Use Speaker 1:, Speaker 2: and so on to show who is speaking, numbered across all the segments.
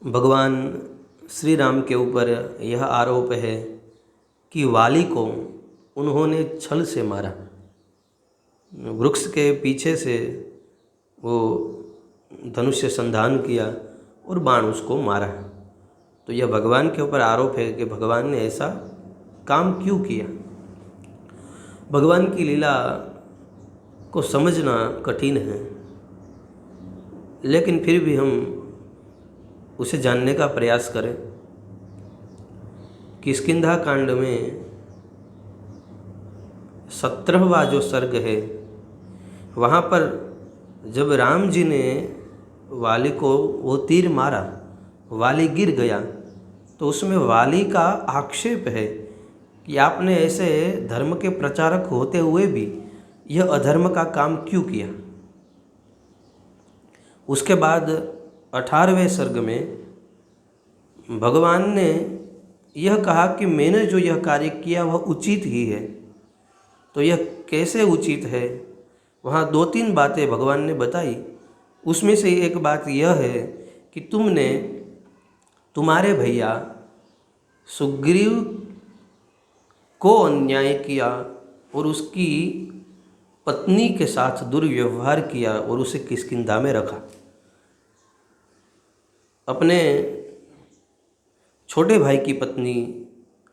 Speaker 1: भगवान श्री राम के ऊपर यह आरोप है कि वाली को उन्होंने छल से मारा। वृक्ष के पीछे से वो धनुष से संधान किया और बाण उसको मारा। तो यह भगवान के ऊपर आरोप है कि भगवान ने ऐसा काम क्यों किया। भगवान की लीला को समझना कठिन है, लेकिन फिर भी हम उसे जानने का प्रयास करें। किष्किंधा कांड में 17वां जो सर्ग है, वहाँ पर जब राम जी ने वाली को वो तीर मारा, वाली गिर गया, तो उसमें वाली का आक्षेप है कि आपने ऐसे धर्म के प्रचारक होते हुए भी यह अधर्म का काम क्यों किया। उसके बाद 18वें सर्ग में भगवान ने यह कहा कि मैंने जो यह कार्य किया वह उचित ही है। तो यह कैसे उचित है, वहाँ 2-3 बातें भगवान ने बताई। उसमें से एक बात यह है कि तुमने तुम्हारे भैया सुग्रीव को अन्याय किया और उसकी पत्नी के साथ दुर्व्यवहार किया और उसे किष्किंधा में रखा। अपने छोटे भाई की पत्नी,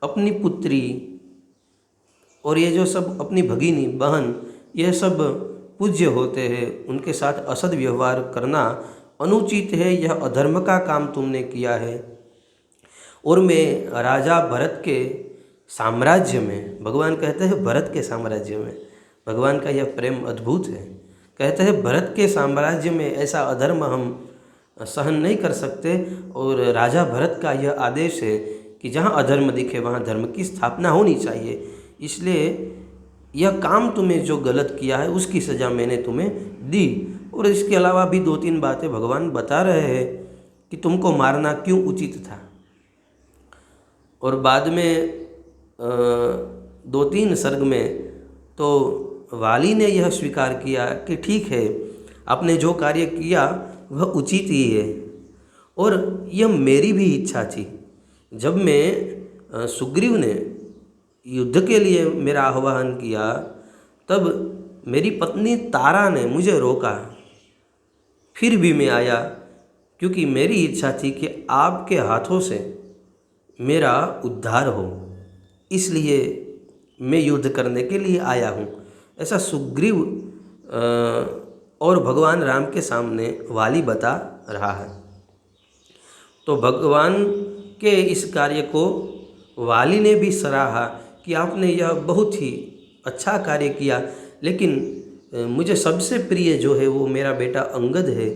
Speaker 1: अपनी पुत्री और ये जो सब अपनी भगिनी बहन, यह सब पूज्य होते हैं, उनके साथ असद व्यवहार करना अनुचित है। यह अधर्म का काम तुमने किया है। और मैं राजा भरत के साम्राज्य में, भगवान कहते हैं भरत के साम्राज्य में, भगवान का यह प्रेम अद्भुत है। कहते हैं भरत के साम्राज्य में ऐसा अधर्म हम सहन नहीं कर सकते, और राजा भरत का यह आदेश है कि जहाँ अधर्म दिखे वहाँ धर्म की स्थापना होनी चाहिए। इसलिए यह काम तुम्हें जो गलत किया है उसकी सज़ा मैंने तुम्हें दी। और इसके अलावा भी 2-3 बातें भगवान बता रहे हैं कि तुमको मारना क्यों उचित था। और बाद में 2-3 सर्ग में तो वाली ने यह स्वीकार किया कि ठीक है, आपने जो कार्य किया वह उचित ही है, और यह मेरी भी इच्छा थी। जब मैं सुग्रीव ने युद्ध के लिए मेरा आह्वान किया, तब मेरी पत्नी तारा ने मुझे रोका, फिर भी मैं आया, क्योंकि मेरी इच्छा थी कि आपके हाथों से मेरा उद्धार हो, इसलिए मैं युद्ध करने के लिए आया हूँ। ऐसा सुग्रीव और भगवान राम के सामने वाली बता रहा है। तो भगवान के इस कार्य को वाली ने भी सराहा कि आपने यह बहुत ही अच्छा कार्य किया, लेकिन मुझे सबसे प्रिय जो है वो मेरा बेटा अंगद है,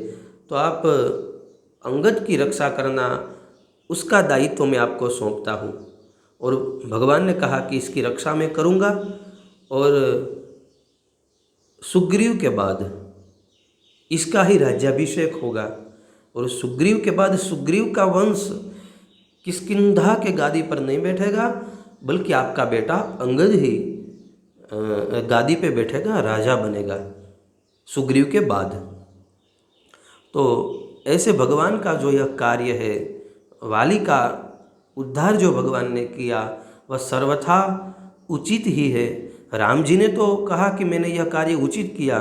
Speaker 1: तो आप अंगद की रक्षा करना, उसका दायित्व मैं आपको सौंपता हूँ। और भगवान ने कहा कि इसकी रक्षा मैं करूँगा, और सुग्रीव के बाद इसका ही राज्याभिषेक होगा, और सुग्रीव के बाद सुग्रीव का वंश किष्किंधा के गादी पर नहीं बैठेगा, बल्कि आपका बेटा अंगद ही गादी पे बैठेगा, राजा बनेगा सुग्रीव के बाद। तो ऐसे भगवान का जो यह कार्य है, वाली का उद्धार जो भगवान ने किया, वह सर्वथा उचित ही है। राम जी ने तो कहा कि मैंने यह कार्य उचित किया,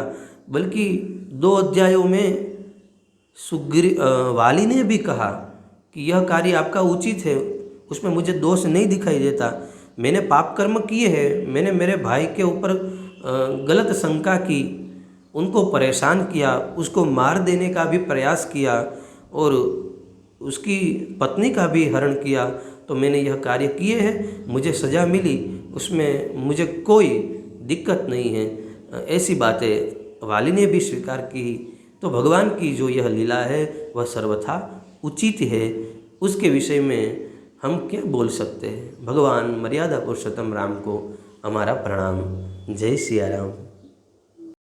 Speaker 1: बल्कि 2 अध्यायों में वाली ने भी कहा कि यह कार्य आपका उचित है, उसमें मुझे दोष नहीं दिखाई देता। मैंने पाप कर्म किए हैं, मैंने मेरे भाई के ऊपर गलत शंका की, उनको परेशान किया, उसको मार देने का भी प्रयास किया, और उसकी पत्नी का भी हरण किया। तो मैंने यह कार्य किए हैं, मुझे सज़ा मिली, उसमें मुझे कोई दिक्कत नहीं है। ऐसी बातें वाली ने भी स्वीकार की। तो भगवान की जो यह लीला है वह सर्वथा उचित है। उसके विषय में हम क्या बोल सकते हैं। भगवान मर्यादा पुरुषोत्तम राम को हमारा प्रणाम। जय सिया राम।